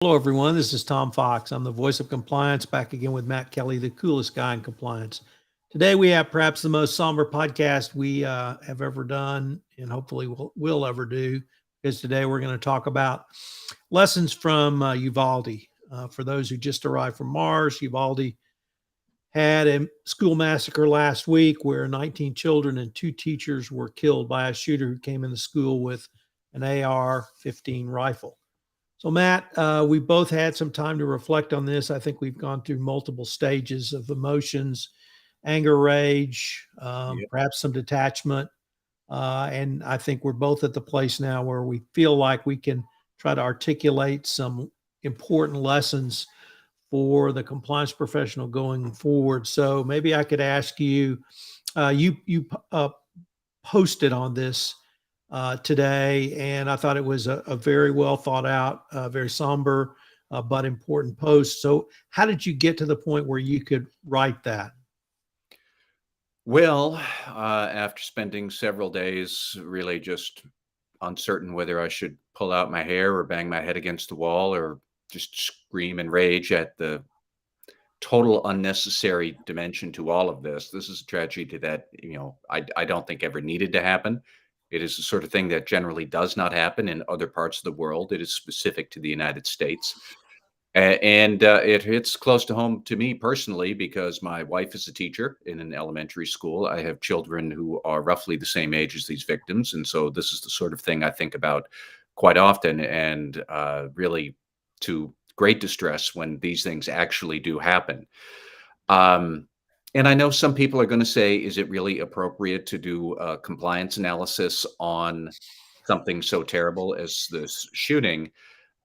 Hello, everyone. This is Tom Fox. I'm the voice of compliance, back again with Matt Kelly, the coolest guy in compliance. Today, we have perhaps the most somber podcast we have ever done, and hopefully will ever do, because today we're going to talk about lessons from Uvalde. For those who just arrived from Mars, Uvalde had a school massacre last week where 19 children and two teachers were killed by a shooter who came in the school with an AR-15 rifle. So, Matt, we both had some time to reflect on this. I think we've gone through multiple stages of emotions, anger, rage, Yep. perhaps some detachment. And I think we're both at the place now where we feel like we can try to articulate some important lessons for the compliance professional going forward. So maybe I could ask you, you posted on this today, and I thought it was a very well thought out, very somber, but important post. So, how did you get to the point where you could write that? Well, after spending several days really just uncertain whether I should pull out my hair or bang my head against the wall or just scream and rage at the total unnecessary dimension to all of this. This is a tragedy that, I don't think ever needed to happen. It is the sort of thing that generally does not happen in other parts of the world. It is specific to the United States. And it hits close to home to me personally because my wife is a teacher in an elementary school. I have children who are roughly the same age as these victims. And so this is the sort of thing I think about quite often and really to great distress when these things actually do happen. Um, and I know some people are going to say, is it really appropriate to do a compliance analysis on something so terrible as this shooting?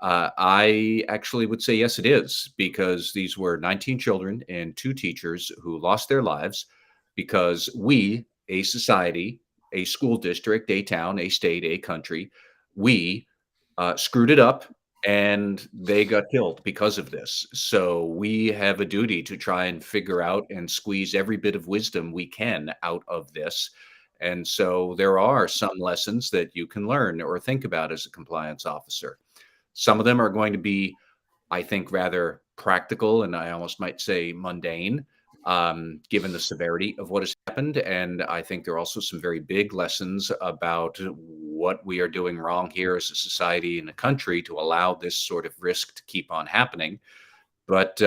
I actually would say yes, it is, because these were 19 children and two teachers who lost their lives because we, a society, a school district, a town, a state, a country, we screwed it up and they got killed because of this. So we have a duty to try and figure out and squeeze every bit of wisdom we can out of this. And so there are some lessons that you can learn or think about as a compliance officer. Some of them are going to be, I think, rather practical and I almost might say mundane, given the severity of what has happened. And I think there are also some very big lessons about what we are doing wrong here as a society and a country to allow this sort of risk to keep on happening. But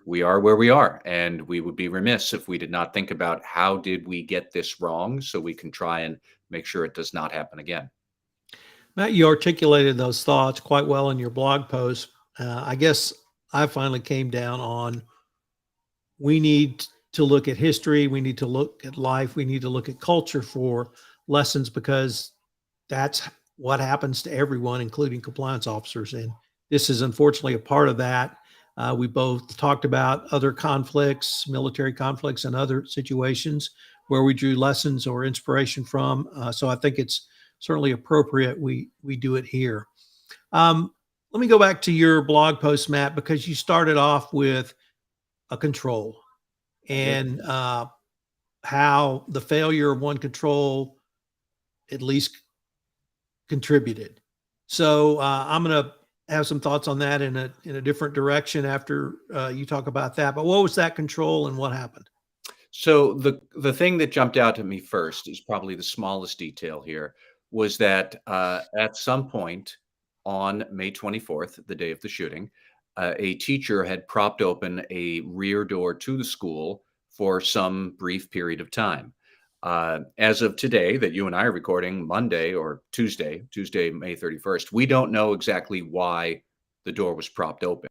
we are where we are, and we would be remiss if we did not think about how did we get this wrong so we can try and make sure it does not happen again. Matt, you articulated those thoughts quite well in your blog post. I guess I finally came down on we need to look at history, we need to look at life, we need to look at culture for lessons because that's what happens to everyone, including compliance officers. And this is unfortunately a part of that. We both talked about other conflicts, military conflicts, and other situations where we drew lessons or inspiration from. So I think it's certainly appropriate we do it here. Let me go back to your blog post, Matt, because you started off with a control I did. and how the failure of one control at least contributed. So I'm going to have some thoughts on that in a different direction after you talk about that. But what was that control and what happened? So the thing that jumped out at me first is probably the smallest detail here was that at some point on May 24th, the day of the shooting, a teacher had propped open a rear door to the school for some brief period of time. As of today, that you and I are recording Monday or Tuesday, May 31st, we don't know exactly why the door was propped open,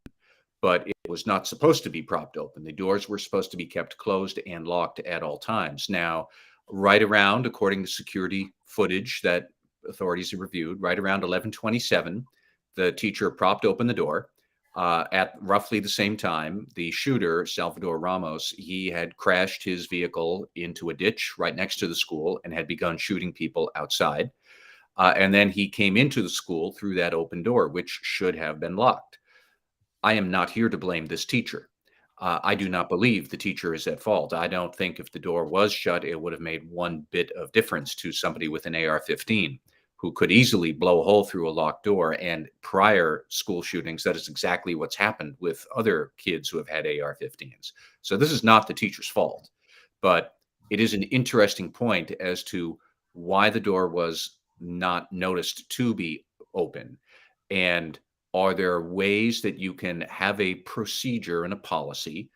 but it was not supposed to be propped open. The doors were supposed to be kept closed and locked at all times. Now, right around, according to security footage that authorities have reviewed, right around 11:27, the teacher propped open the door. At roughly the same time, the shooter, Salvador Ramos, he had crashed his vehicle into a ditch right next to the school and had begun shooting people outside. And then he came into the school through that open door, which should have been locked. I am not here to blame this teacher. I do not believe the teacher is at fault. I don't think if the door was shut, it would have made one bit of difference to somebody with an AR-15 who could easily blow a hole through a locked door. And prior school shootings, that is exactly what's happened with other kids who have had AR-15s. So this is not the teacher's fault, but it is an interesting point as to why the door was not noticed to be open. And are there ways that you can have a procedure and a policy?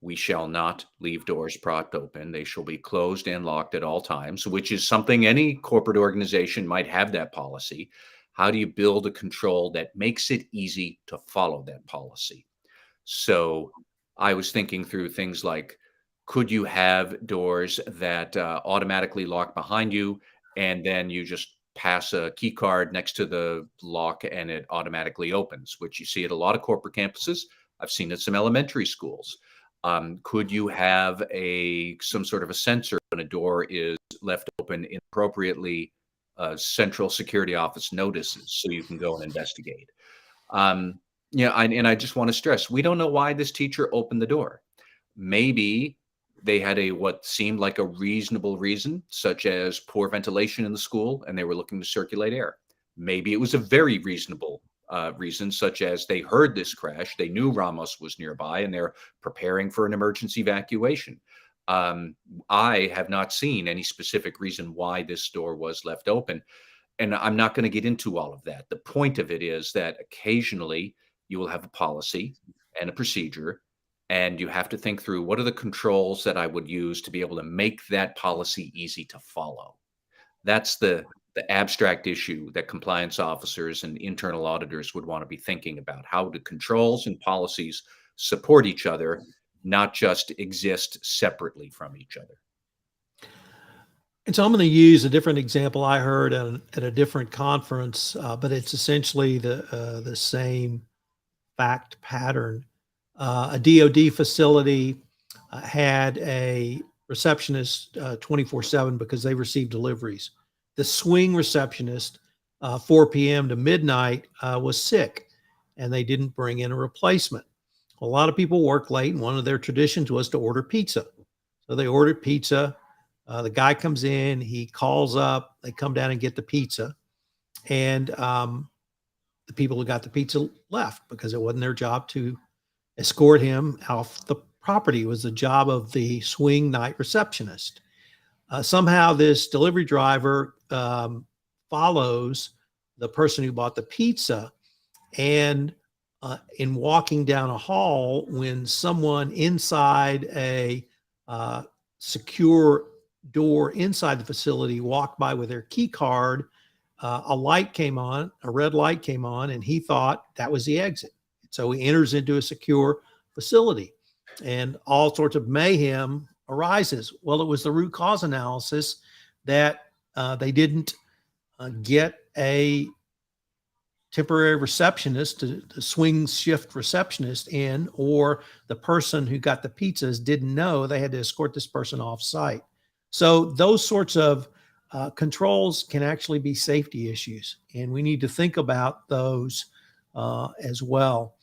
We shall not leave doors propped open. They shall be closed and locked at all times, which is something any corporate organization might have that policy. How do you build a control that makes it easy to follow that policy? So I was thinking through things like, could you have doors that automatically lock behind you, and then you just pass a key card next to the lock and it automatically opens, which you see at a lot of corporate campuses. I've seen at some elementary schools. Could you have a some sort of a sensor when a door is left open inappropriately? Central security office notices so you can go and investigate. Um, yeah, and I just want to stress, we don't know why this teacher opened the door. Maybe they had a what seemed like a reasonable reason, such as poor ventilation in the school, and they were looking to circulate air. Maybe it was a very reasonable reason, such as they heard this crash, they knew Ramos was nearby, and they're preparing for an emergency evacuation. Um, I have not seen any specific reason why this door was left open, and I'm not going to get into all of that. The point of it is that occasionally you will have a policy and a procedure, and you have to think through what are the controls that I would use to be able to make that policy easy to follow. That's the abstract issue that compliance officers and internal auditors would want to be thinking about. How do controls and policies support each other, not just exist separately from each other? And so I'm going to use a different example I heard at a different conference, but it's essentially the same fact pattern. A DoD facility had a receptionist 24/7 because they received deliveries. The swing receptionist, 4 p.m. to midnight, was sick, and they didn't bring in a replacement. A lot of people work late, and one of their traditions was to order pizza. So they ordered pizza. The guy comes in, he calls up, they come down and get the pizza. And the people who got the pizza left because it wasn't their job to escort him off the property. It was the job of the swing night receptionist. Somehow, this delivery driver follows the person who bought the pizza, and in walking down a hall, when someone inside a secure door inside the facility walked by with their key card, a light came on, a red light came on, and he thought that was the exit. So he enters into a secure facility, and all sorts of mayhem arises. Well, it was the root cause analysis that they didn't get a temporary receptionist to swing shift receptionist in, or the person who got the pizzas didn't know they had to escort this person off site. So those sorts of controls can actually be safety issues, and we need to think about those as well.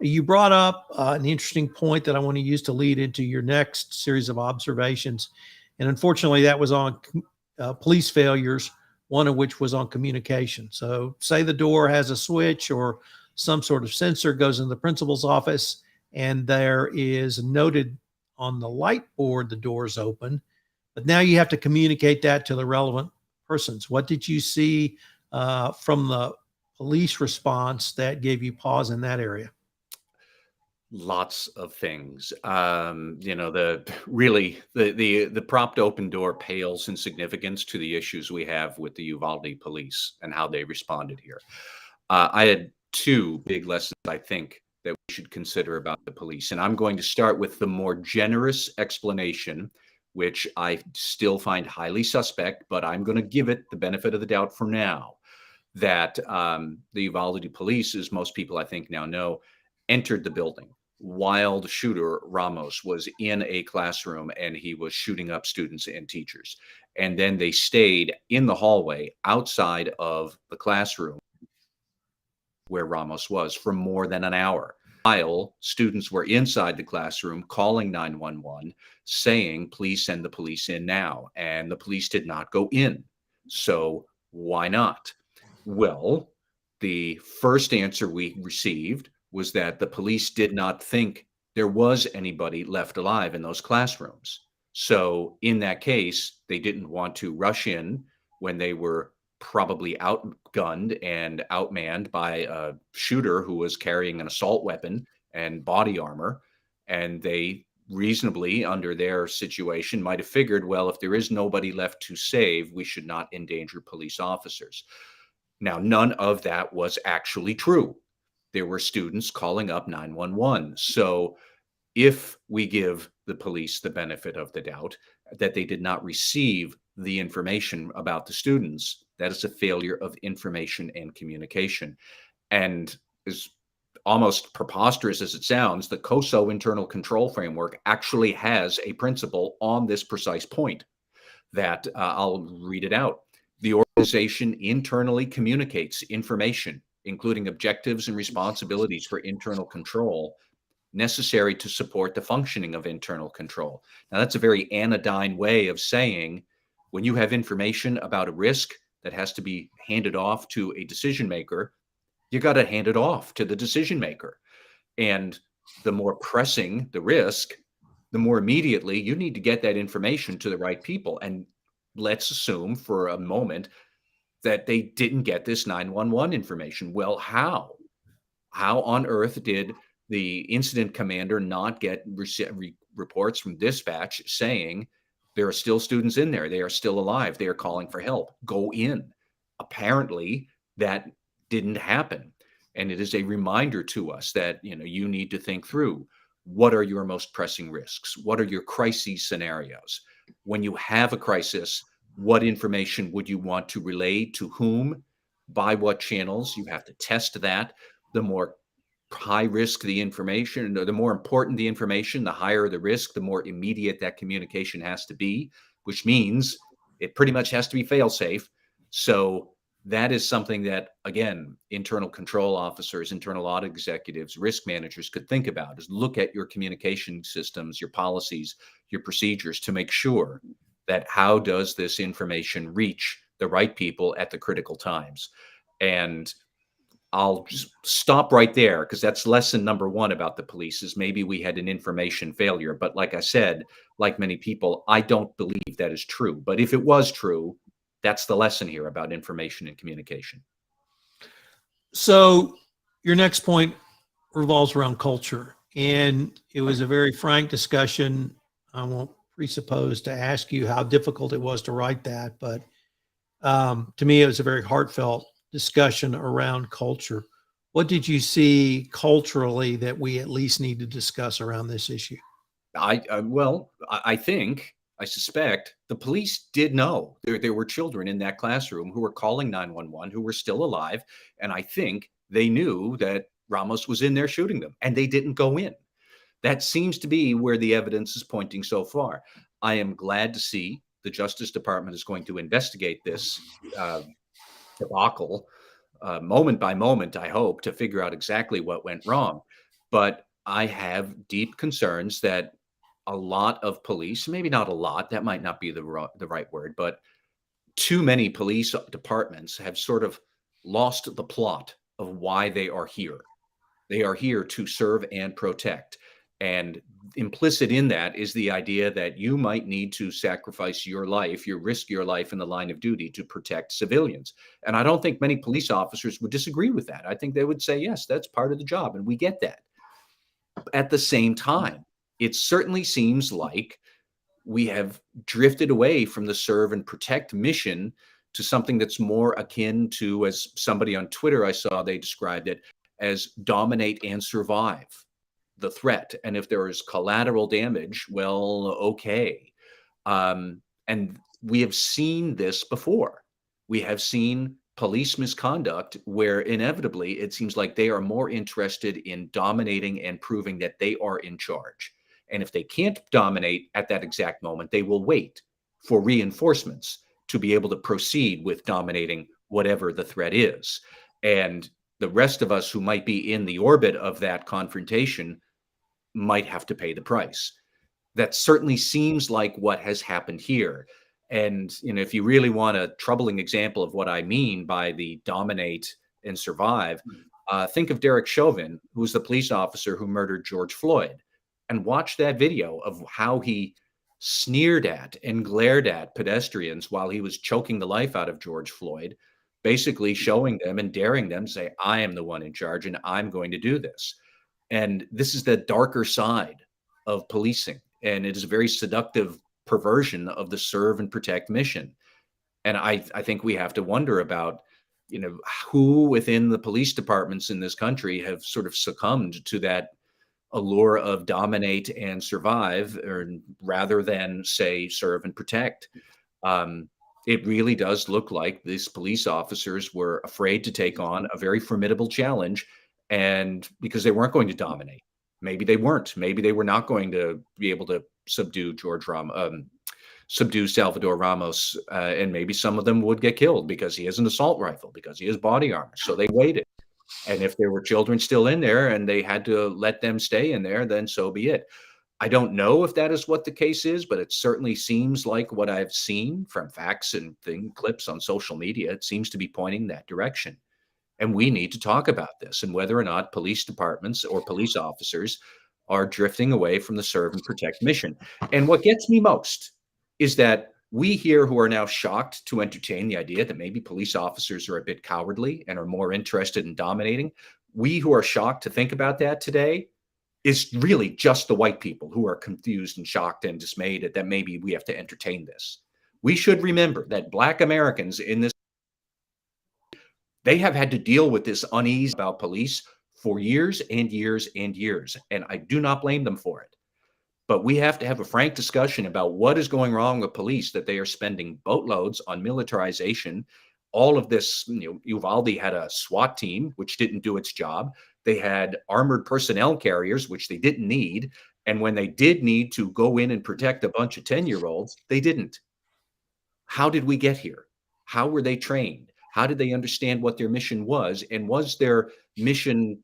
You brought up an interesting point that I want to use to lead into your next series of observations. And unfortunately, that was on police failures, one of which was on communication. So say the door has a switch or some sort of sensor goes in the principal's office, and there is noted on the light board the door's open, but now you have to communicate that to the relevant persons. What did you see from the police response that gave you pause in that area? Lots of things. The really the propped open door pales in significance to the issues we have with the Uvalde police and how they responded here. I had two big lessons I think that we should consider about the police, and I'm going to start with the more generous explanation, which I still find highly suspect, but I'm going to give it the benefit of the doubt for now. That the Uvalde police, as most people I think now know, entered the building while the shooter, Ramos, was in a classroom and he was shooting up students and teachers. And then they stayed in the hallway outside of the classroom where Ramos was for more than an hour, while students were inside the classroom calling 911, saying, please send the police in now. And the police did not go in. So Why not? Well, the first answer we received was that the police did not think there was anybody left alive in those classrooms. So, in that case, they didn't want to rush in when they were probably outgunned and outmanned by a shooter who was carrying an assault weapon and body armor. And they reasonably, under their situation, might have figured, well, if there is nobody left to save, we should not endanger police officers. Now, none of that was actually true. There were students calling up 911. So, if we give the police the benefit of the doubt that they did not receive the information about the students, that is a failure of information and communication. And as almost preposterous as it sounds, the COSO internal control framework actually has a principle on this precise point that I'll read it out. The organization internally communicates information, including objectives and responsibilities for internal control necessary to support the functioning of internal control. Now, that's a very anodyne way of saying when you have information about a risk that has to be handed off to a decision maker, you got to hand it off to the decision maker. And the more pressing the risk, the more immediately you need to get that information to the right people. And let's assume for a moment that they didn't get this 911 information. Well, how? How on earth did the incident commander not get reports from dispatch saying there are still students in there? They are still alive. They are calling for help. Go in. Apparently, that didn't happen. And it is a reminder to us that you need to think through what are your most pressing risks? What are your crisis scenarios? When you have a crisis, what information would you want to relay to whom? By what channels? You have to test that. The more high risk the information, or the more important the information, the higher the risk, the more immediate that communication has to be, which means it pretty much has to be fail safe. So that is something that, again, internal control officers, internal audit executives, risk managers could think about, is look at your communication systems, your policies, your procedures to make sure that how does this information reach the right people at the critical times. And I'll just stop right there because that's lesson number one about the police is maybe we had an information failure. But like I said, like many people, I don't believe that is true. But if it was true, that's the lesson here about information and communication. So your next point revolves around culture. And it was a very frank discussion. I won't presuppose to ask you how difficult it was to write that, but to me, it was a very heartfelt discussion around culture. What did you see culturally that we at least need to discuss around this issue? I think, I suspect the police did know there were children in that classroom who were calling 911 who were still alive. And I think they knew that Ramos was in there shooting them and they didn't go in. That seems to be where the evidence is pointing so far. I am glad to see the Justice Department is going to investigate this debacle moment by moment, I hope, to figure out exactly what went wrong. But I have deep concerns that a lot of police, maybe not a lot, that might not be the right word, but too many police departments have sort of lost the plot of why they are here. They are here to serve and protect. And implicit in that is the idea that you might need to sacrifice your life, you risk your life in the line of duty to protect civilians. And I don't think many police officers would disagree with that. I think they would say, yes, that's part of the job. And we get that. At the same time, it certainly seems like we have drifted away from the serve and protect mission to something that's more akin to, as somebody on Twitter I saw, they described it as dominate and survive the threat. And if there is collateral damage, well, okay. And we have seen this before. We have seen police misconduct where inevitably it seems like they are more interested in dominating and proving that they are in charge. And if they can't dominate at that exact moment, they will wait for reinforcements to be able to proceed with dominating whatever the threat is. And the rest of us who might be in the orbit of that confrontation might have to pay the price. That certainly seems like what has happened here. And if you really want a troubling example of what I mean by the dominate and survive, think of Derek Chauvin, who was the police officer who murdered George Floyd, and watch that video of how he sneered at and glared at pedestrians while he was choking the life out of George Floyd, basically showing them and daring them to say, I am the one in charge and I'm going to do this. And this is the darker side of policing. And it is a very seductive perversion of the serve and protect mission. And I think we have to wonder about, who within the police departments in this country have sort of succumbed to that allure of dominate and survive, or rather than say serve and protect. It really does look like these police officers were afraid to take on a very formidable challenge, and because they weren't going to dominate. Maybe they weren't. Maybe they were not going to be able to subdue Salvador Ramos, and maybe some of them would get killed because he has an assault rifle, because he has body armor. So they waited. And if there were children still in there and they had to let them stay in there, then so be it. I don't know if that is what the case is, but it certainly seems like what I've seen from facts and clips on social media. It seems to be pointing that direction. And we need to talk about this and whether or not police departments or police officers are drifting away from the serve and protect mission. And what gets me most is that we here who are now shocked to entertain the idea that maybe police officers are a bit cowardly and are more interested in dominating, we who are shocked to think about that today is really just the white people who are confused and shocked and dismayed at that maybe we have to entertain this. We should remember that Black Americans in this, they have had to deal with this unease about police for years and years and years, and I do not blame them for it. But we have to have a frank discussion about what is going wrong with police, that they are spending boatloads on militarization. All of this, Uvalde had a SWAT team, which didn't do its job. They had armored personnel carriers, which they didn't need. And when they did need to go in and protect a bunch of 10-year-olds, they didn't. How did we get here? How were they trained? How did they understand what their mission was? And was their mission,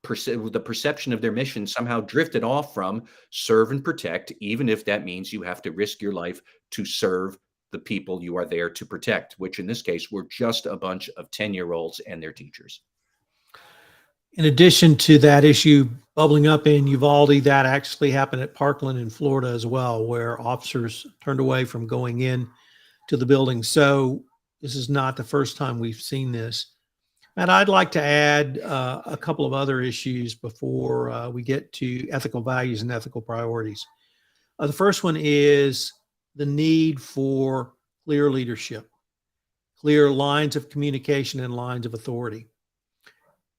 the perception of their mission somehow drifted off from serve and protect, even if that means you have to risk your life to serve the people you are there to protect, which in this case were just a bunch of 10-year-olds and their teachers. In addition to that issue bubbling up in Uvalde, that actually happened at Parkland in Florida as well, where officers turned away from going in to the building. So this is not the first time we've seen this. And I'd like to add a couple of other issues before we get to ethical values and ethical priorities. The first one is the need for clear leadership, clear lines of communication and lines of authority.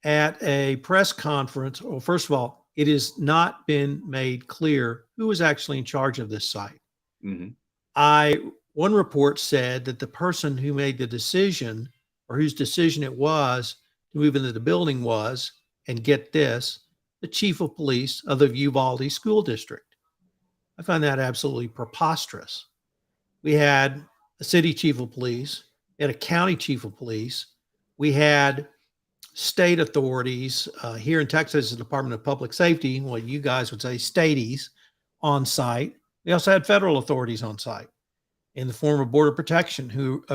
At a press conference, well, first of all, it has not been made clear who was actually in charge of this site. Mm-hmm. One report said that the person who made the decision, or whose decision it was to move into the building, was, and get this, the chief of police of the Uvalde school district. I find that absolutely preposterous. We had a city chief of police, we had a county chief of police, we had state authorities here in Texas, the Department of Public Safety, what you guys would say staties, on site. We also had federal authorities on site in the form of Border Protection, who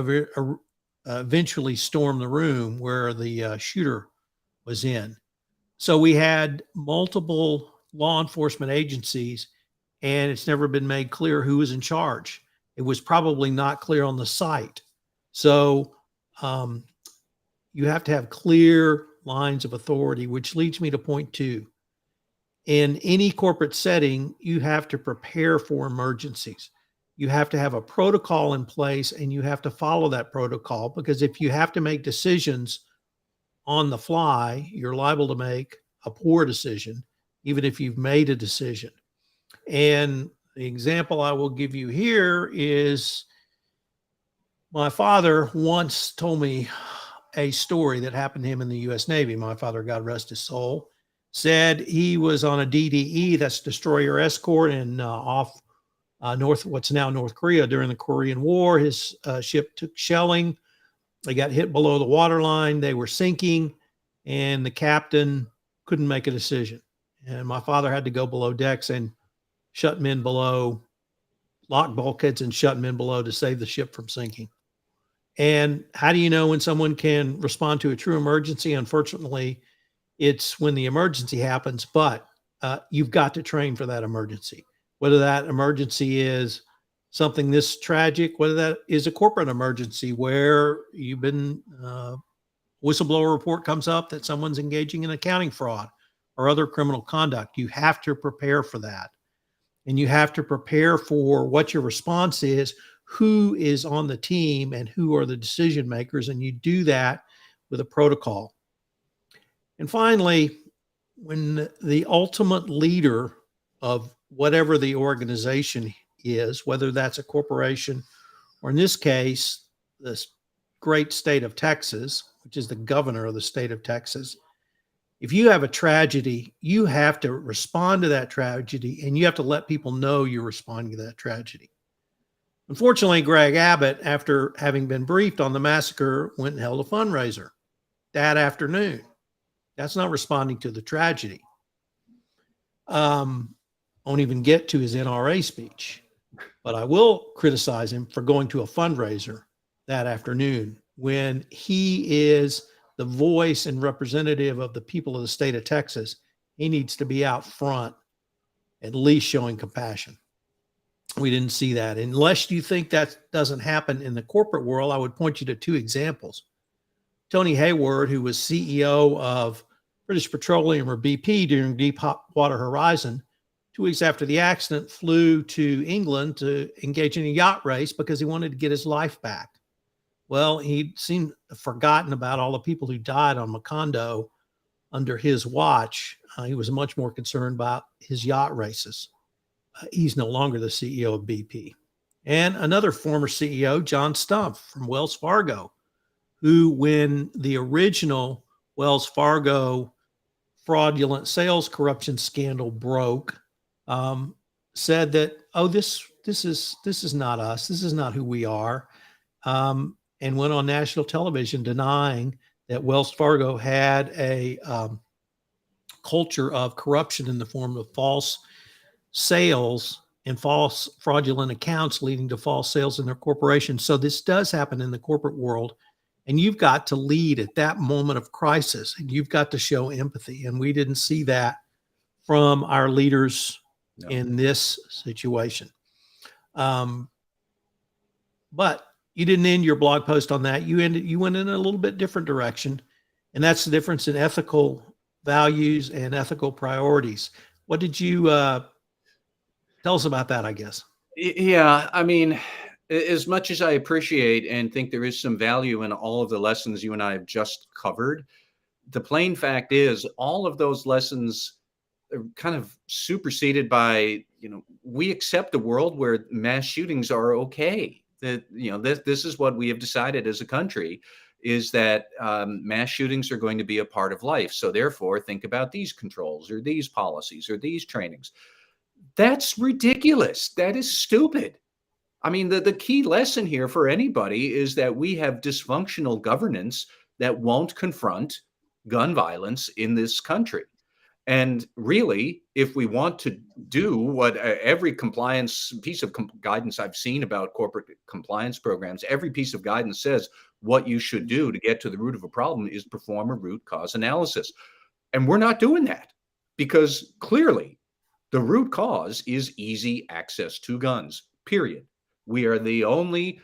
eventually stormed the room where the shooter was in. So we had multiple law enforcement agencies, and it's never been made clear who was in charge. It was probably not clear on the site. So you have to have clear lines of authority, which leads me to point two. In any corporate setting, you have to prepare for emergencies. You have to have a protocol in place, and you have to follow that protocol, because if you have to make decisions on the fly, you're liable to make a poor decision, even if you've made a decision. And the example I will give you here is my father once told me a story that happened to him in the U.S. Navy. My father, God rest his soul, said he was on a DDE, that's destroyer escort, and off what's now North Korea during the Korean War. His ship took shelling. They got hit below the waterline. They were sinking, and the captain couldn't make a decision. And my father had to go below decks and shut men below, lock bulkheads and shut men below to save the ship from sinking. And how do you know when someone can respond to a true emergency? Unfortunately, it's when the emergency happens, but you've got to train for that emergency. Whether that emergency is something this tragic, whether that is a corporate emergency where you've been whistleblower report comes up that someone's engaging in accounting fraud or other criminal conduct, you have to prepare for that. And you have to prepare for what your response is, who is on the team, and who are the decision makers. And you do that with a protocol. And finally, when the ultimate leader of whatever the organization is, whether that's a corporation or in this case, this great state of Texas, which is the governor of the state of Texas, if you have a tragedy, you have to respond to that tragedy and you have to let people know you're responding to that tragedy. Unfortunately, Greg Abbott, after having been briefed on the massacre, went and held a fundraiser that afternoon. That's not responding to the tragedy. Won't even get to his NRA speech, but I will criticize him for going to a fundraiser that afternoon when he is the voice and representative of the people of the state of Texas. He needs to be out front, at least showing compassion. We didn't see that. Unless you think that doesn't happen in the corporate world, I would point you to two examples. Tony Hayward, who was CEO of British Petroleum or BP during Deepwater Horizon, 2 weeks after the accident, flew to England to engage in a yacht race because he wanted to get his life back. Well, he seemed forgotten about all the people who died on Macondo under his watch. He was much more concerned about his yacht races. He's no longer the CEO of BP. And another former CEO, John Stumpf from Wells Fargo, who, when the original Wells Fargo fraudulent sales corruption scandal broke, said that, oh, this is not us. This is not who we are. And went on national television denying that Wells Fargo had a culture of corruption in the form of false sales and false fraudulent accounts leading to false sales in their corporation. So this does happen in the corporate world. And you've got to lead at that moment of crisis, and you've got to show empathy. And we didn't see that from our leaders in this situation. But you didn't end your blog post on that. You went in a little bit different direction. And that's the difference in ethical values and ethical priorities. What did you tell us about that, I guess? Yeah, I mean, as much as I appreciate and think there is some value in all of the lessons you and I have just covered, the plain fact is all of those lessons are kind of superseded by, we accept a world where mass shootings are okay. That, this is what we have decided as a country, is that mass shootings are going to be a part of life. So therefore, think about these controls or these policies or these trainings. That's ridiculous. That is stupid. I mean, the key lesson here for anybody is that we have dysfunctional governance that won't confront gun violence in this country. And really, if we want to do what every compliance piece of guidance I've seen about corporate compliance programs, every piece of guidance says what you should do to get to the root of a problem is perform a root cause analysis. And we're not doing that because clearly the root cause is easy access to guns, period. We are the only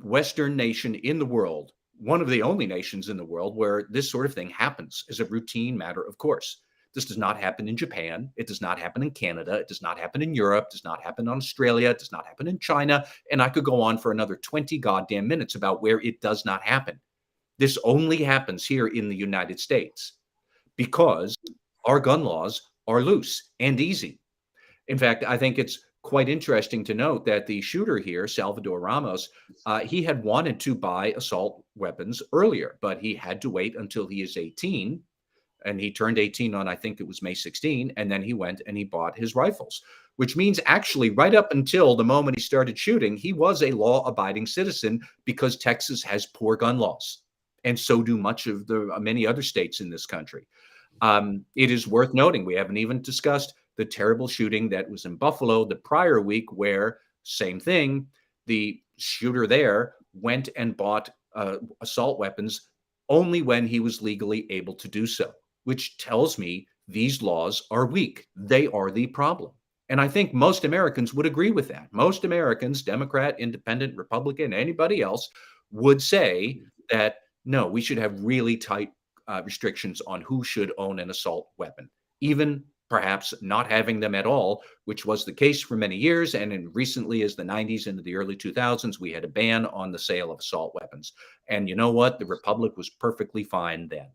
Western nation in the world, one of the only nations in the world where this sort of thing happens as a routine matter of course. This does not happen in Japan. It does not happen in Canada. It does not happen in Europe. It does not happen in Australia. It does not happen in China. And I could go on for another 20 goddamn minutes about where it does not happen. This only happens here in the United States because our gun laws are loose and easy. In fact, I think it's quite interesting to note that the shooter here, Salvador Ramos, he had wanted to buy assault weapons earlier, but he had to wait until he is 18. And he turned 18 on, I think it was May 16. And then he went and he bought his rifles, which means actually right up until the moment he started shooting, he was a law-abiding citizen because Texas has poor gun laws. And so do much of the many other states in this country. It is worth noting we haven't even discussed the terrible shooting that was in Buffalo the prior week, where same thing, the shooter there went and bought assault weapons only when he was legally able to do so, which tells me these laws are weak. They are the problem. And I think most Americans would agree with that. Most Americans, Democrat, Independent, Republican, anybody else, would say that no, we should have really tight restrictions on who should own an assault weapon, even perhaps not having them at all, which was the case for many years. And in recently as the 90s into the early 2000s, we had a ban on the sale of assault weapons. And you know what? The Republic was perfectly fine then.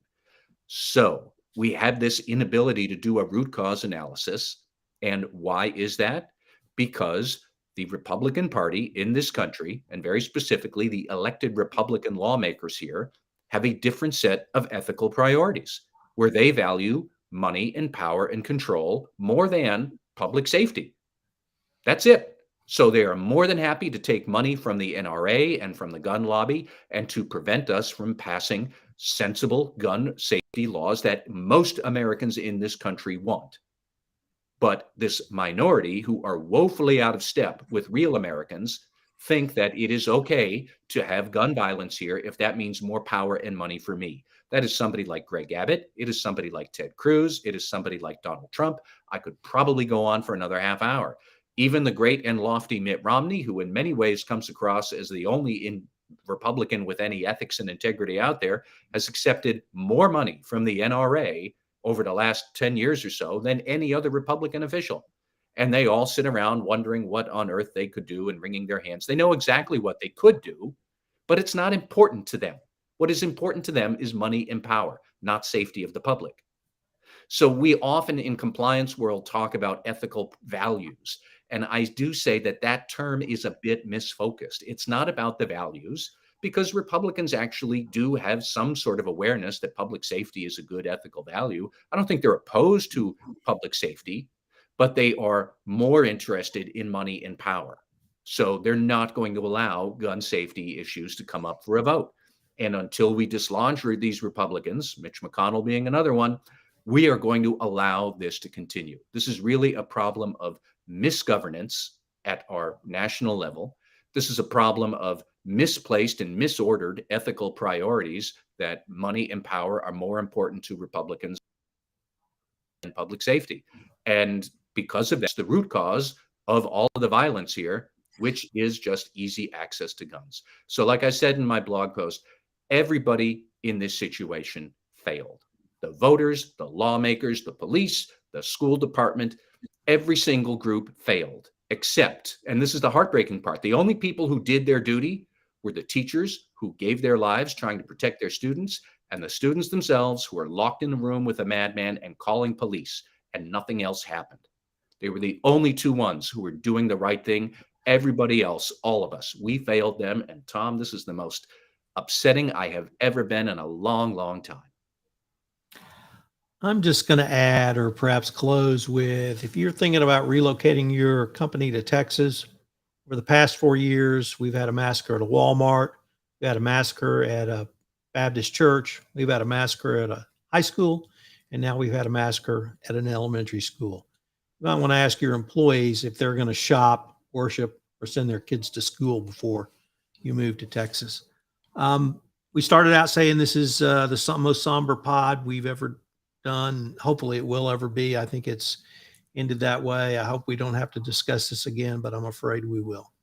So we have this inability to do a root cause analysis. And why is that? Because the Republican Party in this country, and very specifically the elected Republican lawmakers here, have a different set of ethical priorities where they value money and power and control more than public safety. That's it. So they are more than happy to take money from the NRA and from the gun lobby and to prevent us from passing sensible gun safety laws that most Americans in this country want. But this minority, who are woefully out of step with real Americans, think that it is okay to have gun violence here if that means more power and money for me. That is somebody like Greg Abbott. It is somebody like Ted Cruz. It is somebody like Donald Trump. I could probably go on for another half hour. Even the great and lofty Mitt Romney, who in many ways comes across as the only Republican with any ethics and integrity out there, has accepted more money from the NRA over the last 10 years or so than any other Republican official. And they all sit around wondering what on earth they could do and wringing their hands. They know exactly what they could do, but it's not important to them. What is important to them is money and power, not safety of the public. So we often in compliance world talk about ethical values. And I do say that that term is a bit misfocused. It's not about the values because Republicans actually do have some sort of awareness that public safety is a good ethical value. I don't think they're opposed to public safety, but they are more interested in money and power. So they're not going to allow gun safety issues to come up for a vote. And until we dislodge these Republicans, Mitch McConnell being another one, we are going to allow this to continue. This is really a problem of misgovernance at our national level. This is a problem of misplaced and misordered ethical priorities that money and power are more important to Republicans than public safety. And because of that, the root cause of all of the violence here, which is just easy access to guns. So, like I said in my blog post, everybody in this situation failed. The voters, the lawmakers, the police, the school department, every single group failed, except, and this is the heartbreaking part, the only people who did their duty were the teachers who gave their lives trying to protect their students, and the students themselves who were locked in the room with a madman and calling police, and nothing else happened. They were the only two ones who were doing the right thing. Everybody else, all of us, we failed them. And Tom, this is the most upsetting I have ever been in a long, long time. I'm just going to add or perhaps close with, if you're thinking about relocating your company to Texas, over the past 4 years, we've had a massacre at a Walmart. We had a massacre at a Baptist church. We've had a massacre at a high school. And now we've had a massacre at an elementary school. You might want to ask your employees if they're going to shop, worship, or send their kids to school before you move to Texas. We started out saying this is the most somber pod we've ever done. Hopefully it will ever be. I think it's ended that way. I hope we don't have to discuss this again, but I'm afraid we will.